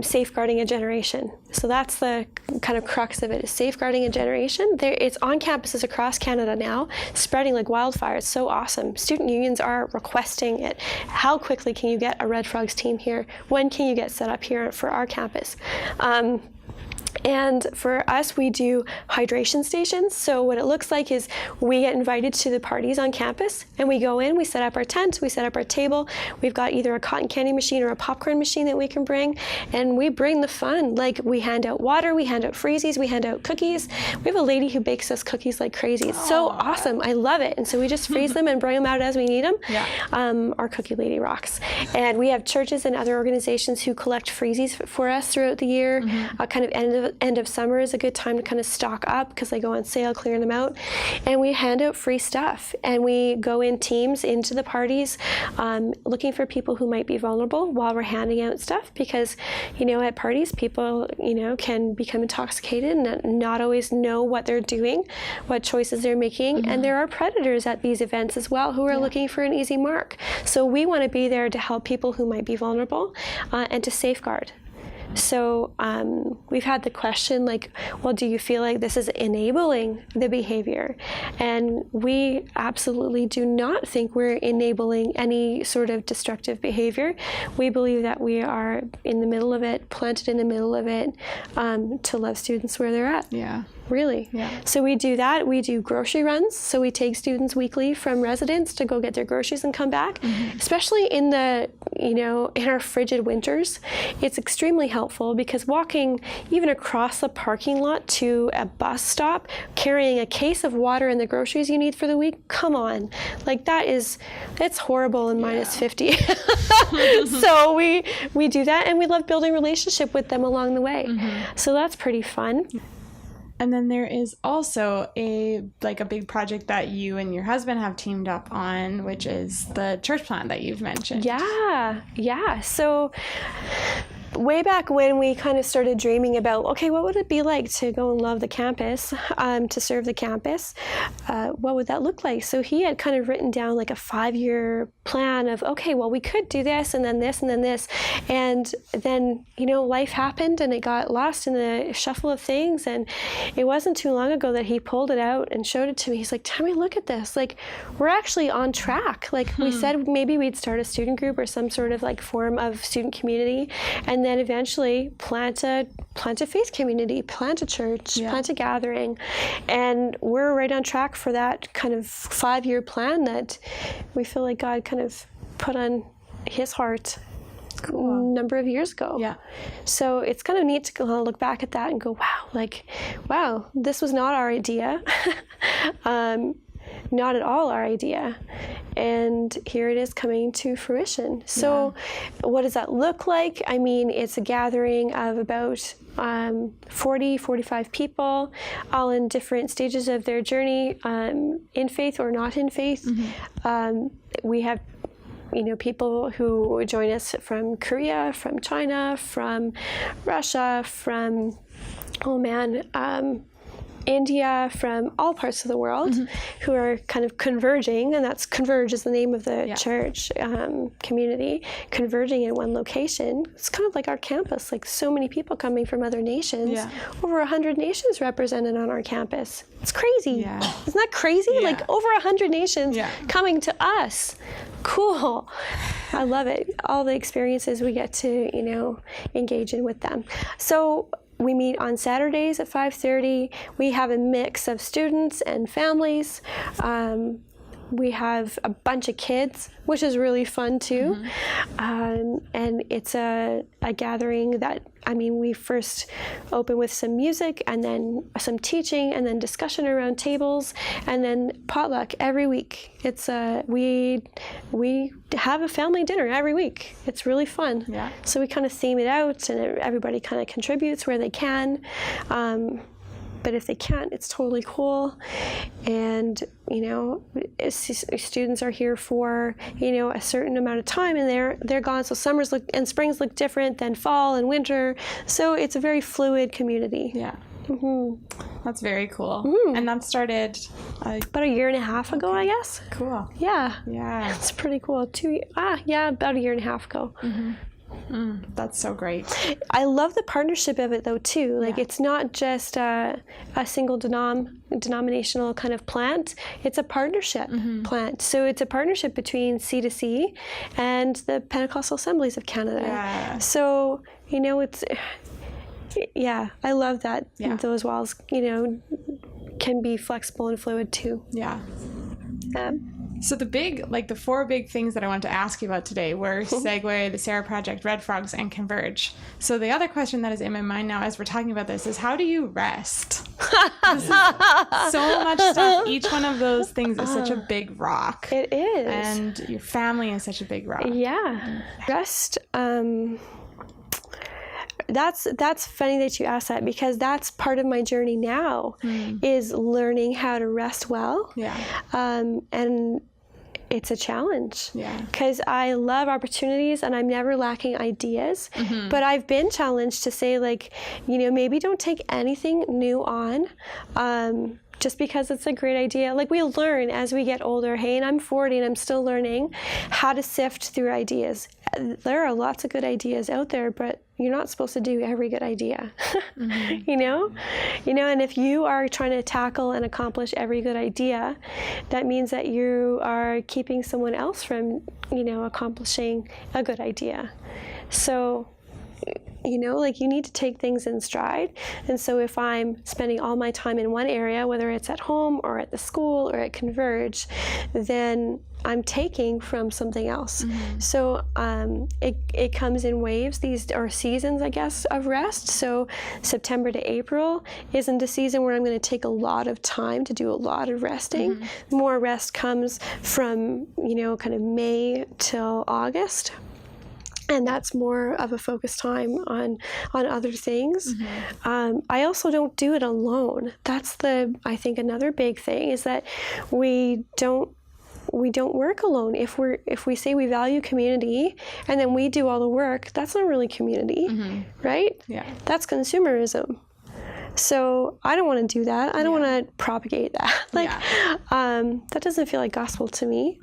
safeguarding a generation. So that's the kind of crux of it, is safeguarding a generation. It's on campuses across Canada now, spreading like wildfire. It's so awesome. Student unions are requesting it. How quickly can you get a Red Frogs team here? When can you get set up here for our campus? And for us, we do hydration stations. So what it looks like is we get invited to the parties on campus, and we go in, we set up our tent, we set up our table. We've got either a cotton candy machine or a popcorn machine that we can bring, and we bring the fun. Like, we hand out water, we hand out freezies, we hand out cookies. We have a lady who bakes us cookies like crazy. It's so awesome. I love it. And so we just freeze them and bring them out as we need them. Yeah. Our cookie lady rocks. And we have churches and other organizations who collect freezies for us throughout the year. Kind of end of summer is a good time to kind of stock up because they go on sale, clearing them out. And we hand out free stuff. And we go in teams into the parties looking for people who might be vulnerable while we're handing out stuff, because, you know, at parties, people, you know, can become intoxicated and not always know what they're doing, what choices they're making. And there are predators at these events as well who are looking for an easy mark. So we want to be there to help people who might be vulnerable and to safeguard. So we've had the question, like, well, do you feel like this is enabling the behavior? And we absolutely do not think we're enabling any sort of destructive behavior. We believe that we are in the middle of it, planted in the middle of it, to love students where they're at. Yeah. Really. Yeah. So we do that. We do grocery runs. So we take students weekly from residents to go get their groceries and come back. Especially in the, you know, in our frigid winters, it's extremely helpful, because walking even across the parking lot to a bus stop, carrying a case of water and the groceries you need for the week, come on. Like, it's horrible in minus 50. So we do that, and we love building relationship with them along the way. So that's pretty fun. And then there is also a big project that you and your husband have teamed up on, which is the church plant that you've mentioned. Yeah. So way back when we kind of started dreaming about, okay, what would it be like to go and love the campus, to serve the campus? What would that look like? So he had kind of written down like a 5-year plan of, okay, well, we could do this and then this and then this. And then, life happened and it got lost in the shuffle of things. And it wasn't too long ago that he pulled it out and showed it to me. He's like, Tammy, look at this. Like, we're actually on track. Like we said, maybe we'd start a student group or some sort of like form of student community, and then eventually plant a faith community, plant a church, plant a gathering. And we're right on track for that kind of 5-year plan that we feel like God kind of put on his heart a number of years ago. Yeah. So it's kind of neat to kind of look back at that and go, wow, this was not our idea. Not at all our idea. And here it is coming to fruition. So what does that look like? I mean, it's a gathering of about 40, 45 people, all in different stages of their journey, in faith or not in faith. We have people who join us from Korea, from China, from Russia, from, India, from all parts of the world, who are kind of converging, and that's Converge is the name of the church community, converging in one location. It's kind of like our campus, like so many people coming from other nations, over 100 nations represented on our campus. It's crazy. Isn't that crazy? Like over 100 nations coming to us. Cool. I love it. All the experiences we get to, engage in with them. So we meet on Saturdays at 5:30. We have a mix of students and families. We have a bunch of kids, which is really fun too. And it's a gathering that, we first open with some music and then some teaching and then discussion around tables and then potluck every week. It's we have a family dinner every week. It's really fun. So we kind of theme it out and everybody kind of contributes where they can. But if they can't, it's totally cool. And, students are here for, a certain amount of time and they're gone. So summers and springs look different than fall and winter. So it's a very fluid community. That's very cool. And that started about a year and a half ago, I guess. Cool. Yeah. It's pretty cool. About a year and a half ago. That's so great. I love the partnership of it though too. Like it's not just a single denominational kind of plant. It's a partnership plant. So it's a partnership between C2C and the Pentecostal Assemblies of Canada. So, it's I love that those walls, can be flexible and fluid too. So the 4 big things that I wanted to ask you about today were Segue, the Sera Project, Red Frogs, and Converge. So the other question that is in my mind now as we're talking about this is, how do you rest? So much stuff. Each one of those things is such a big rock. It is. And your family is such a big rock. Rest, that's funny that you asked that, because that's part of my journey now, is learning how to rest well. And it's a challenge, because I love opportunities and I'm never lacking ideas, but I've been challenged to say, like, maybe don't take anything new on just because it's a great idea. Like, we learn as we get older. Hey, and I'm 40 and I'm still learning how to sift through ideas. There are lots of good ideas out there, but you're not supposed to do every good idea. And if you are trying to tackle and accomplish every good idea, that means that you are keeping someone else from, accomplishing a good idea. So, you need to take things in stride. And so if I'm spending all my time in one area, whether it's at home or at the school or at Converge, then I'm taking from something else. So it comes in waves, these are seasons, I guess, of rest. So September to April isn't a season where I'm going to take a lot of time to do a lot of resting. More rest comes from, kind of May till August. And that's more of a focus time on other things. I also don't do it alone. That's I think another big thing is that we don't we don't work alone. If we say we value community and then we do all the work, that's not really community, right? Yeah. That's consumerism. So I don't want to do that. I don't want to propagate that. That doesn't feel like gospel to me.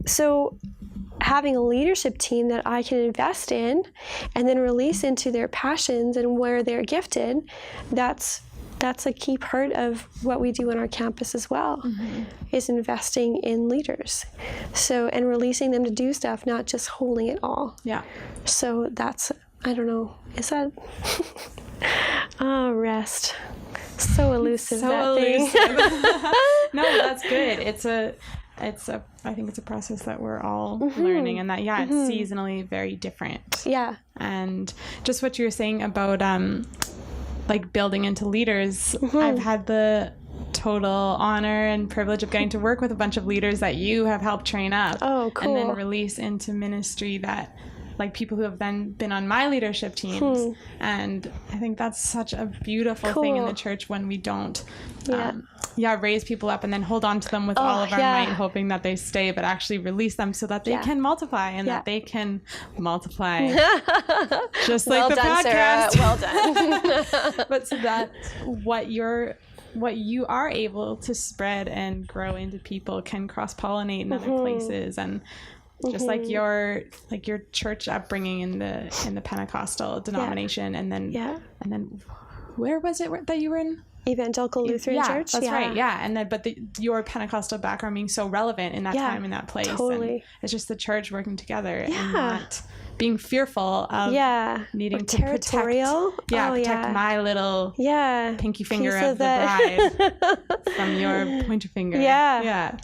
So having a leadership team that I can invest in and then release into their passions and where they're gifted, that's a key part of what we do on our campus as well, is investing in leaders. So, and releasing them to do stuff, not just holding it all. Yeah. So that's, I don't know, is that, rest. So elusive, that thing. No, that's good. I think it's a process that we're all learning, and that, it's seasonally very different. Yeah. And just what you were saying about, like building into leaders, I've had the total honor and privilege of getting to work with a bunch of leaders that you have helped train up. Oh, cool. And then release into ministry that, like, people who have then been on my leadership teams. And I think that's such a beautiful thing in the church when we don't raise people up and then hold on to them with all of our might, hoping that they stay, but actually release them so that they can multiply and that they can multiply. Just like the podcast. Sarah. Well done. But so that what you are able to spread and grow into people can cross-pollinate in other places. And just like your church upbringing in the Pentecostal denomination, and then where was it that you were in? Evangelical Lutheran Church. That's right. Yeah, and then your Pentecostal background being so relevant in that time in that place. Totally. And it's just the church working together and not being fearful of needing to territorial. protect my little pinky finger of the bride from your pointer finger.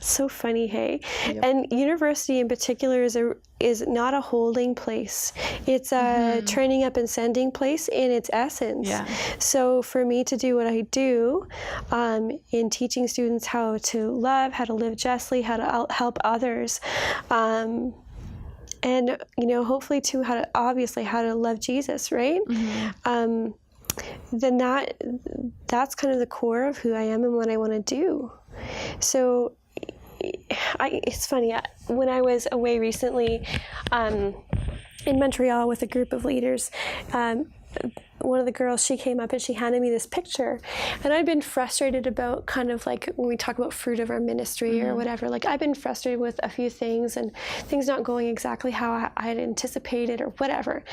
So funny, hey. And university in particular is not a holding place. It's a training up and sending place in its essence. So for me to do what I do in teaching students how to love, how to live justly, how to help others, and, hopefully too, how to love Jesus, right? Then that's kind of the core of who I am and what I want to do. So it's funny, when I was away recently in Montreal with a group of leaders, one of the girls, she came up and she handed me this picture, and I'd been frustrated about kind of like when we talk about fruit of our ministry or whatever, like I've been frustrated with a few things and things not going exactly how I had anticipated or whatever.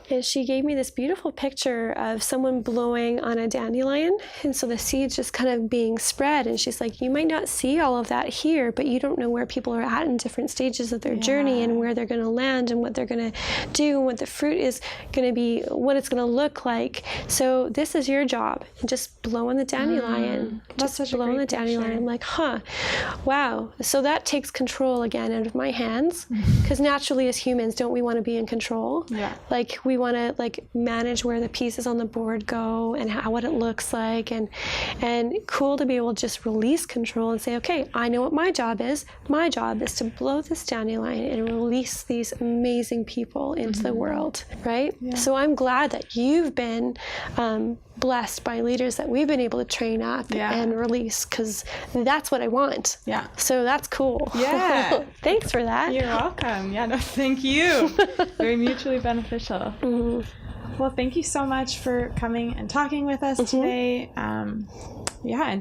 And she gave me this beautiful picture of someone blowing on a dandelion. And so the seeds just kind of being spread. And she's like, you might not see all of that here, but you don't know where people are at in different stages of their journey and where they're going to land and what they're going to do and what the fruit is going to be, what it's going to look like. So this is your job. Just blow on the dandelion. Just blow on the dandelion. I'm like, wow. So that takes control again out of my hands. Because naturally as humans, don't we want to be in control? Like we want to like manage where the pieces on the board go and what it looks like, and cool to be able to just release control and say, okay, I know what my job is. My job is to blow this dandelion and release these amazing people into the world, right? So I'm glad that you've been blessed by leaders that we've been able to train up and release, because that's what I want. So that's cool. Thanks for that. You're welcome. No, thank you. Very mutually beneficial. Well, thank you so much for coming and talking with us today. And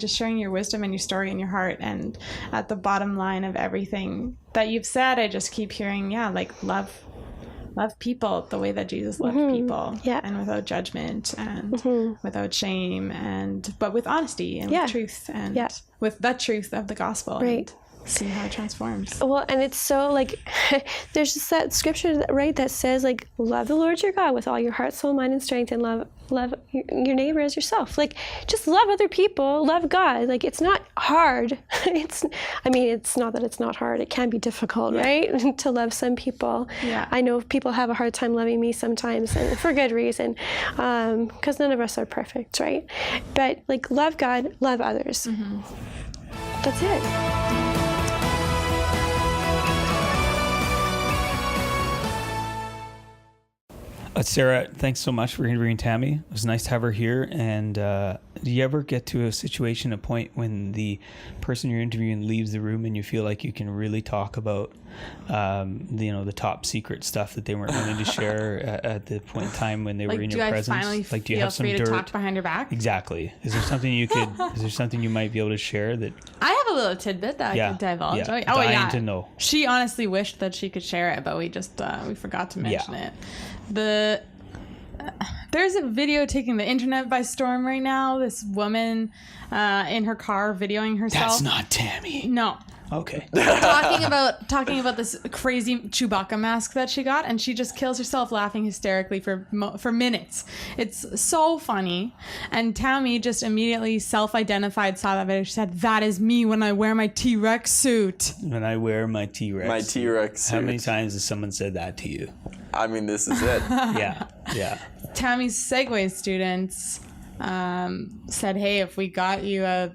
just sharing your wisdom and your story and your heart. And at the bottom line of everything that you've said, I just keep hearing, like love people the way that Jesus loved people, and without judgment and without shame, but with honesty and with truth and with the truth of the gospel. Right. And see how it transforms. Well, and it's so like, there's just that scripture, right, that says like, love the Lord your God with all your heart, soul, mind, and strength, and love your neighbor as yourself. Like, just love other people, love God. Like, it's not hard. It's not that it's not hard. It can be difficult, right, to love some people. I know people have a hard time loving me sometimes, and for good reason, because none of us are perfect, right? But like, love God, love others. That's it. Sera, thanks so much for interviewing Tammy. It was nice to have her here. And do you ever get to a point when the person you're interviewing leaves the room and you feel like you can really talk about, the top secret stuff that they weren't willing to share at the point in time when they were in your presence? Finally Like, do you have some free dirt? to talk behind her back? Exactly. Is there something you might be able to share that? I have a little tidbit that I could divulge. Yeah. Oh, Dying to know. She honestly wished that she could share it, but we just we forgot to mention it. There's a video taking the internet by storm right now. This woman in her car videoing herself. That's not Tammy. No. Okay. talking about this crazy Chewbacca mask that she got, and she just kills herself laughing hysterically for minutes. It's so funny. And Tammy just immediately self-identified, saw that video. She said, "That is me when I wear my T-Rex suit." When I wear my T-Rex. My T-Rex suit. How many times has someone said that to you? I mean, this is it. Yeah. Tammy's Segue students said, "Hey, if we got you a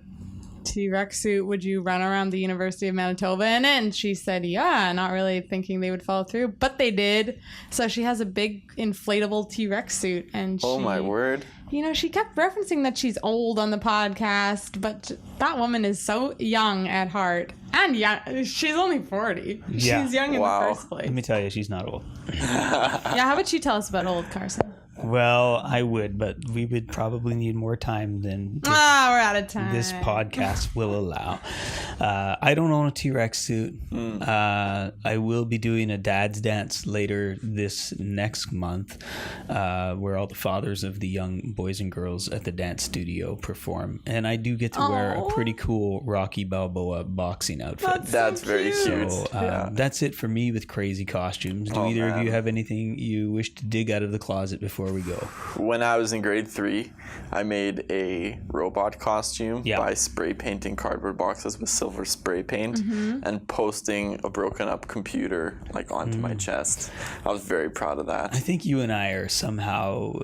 T-Rex suit, would you run around the University of Manitoba in it?" And she said, "Yeah," not really thinking they would follow through, but they did. So she has a big inflatable T-Rex suit, and Oh my word. She kept referencing that she's old on the podcast, but that woman is so young at heart. And yeah, she's only 40. Yeah. She's young in the first place. Let me tell you, she's not old. Yeah, how about you tell us about old Carson? Well, I would, but we would probably need more time than we're out of time. This podcast will allow. I don't own a T-Rex suit. I will be doing a dad's dance later this next month, where all the fathers of the young boys and girls at the dance studio perform, and I do get to wear a pretty cool Rocky Balboa boxing outfit. That's very cute. So that's it for me with crazy costumes. Do either of you have anything you wish to dig out of the closet before we go? When I was in grade 3, I made a robot costume by spray painting cardboard boxes with silver spray paint and posting a broken up computer onto my chest. I was very proud of that. I think you and I are somehow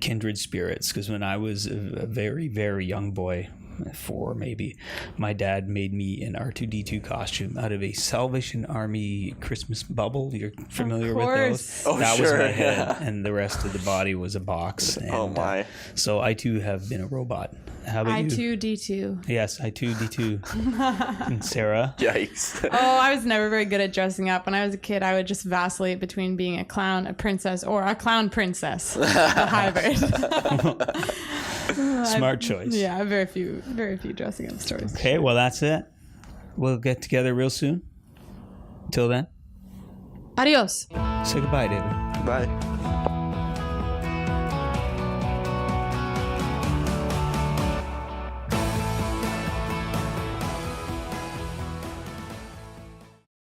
kindred spirits, because when I was a very, very young boy, 4 maybe, my dad made me an R2-D2 costume out of a Salvation Army Christmas bubble. You're familiar with those? That was my head, and the rest of the body was a box. And, so I too have been a robot. How about you? I2-D2. Yes, I2-D2. And Sera? Yikes. I was never very good at dressing up. When I was a kid, I would just vacillate between being a clown, a princess, or a clown princess. The hybrid. Smart choice. Yeah, very few dressing up stories. Okay, well, that's it. We'll get together real soon. Till then. Adios. Say goodbye, David. Bye.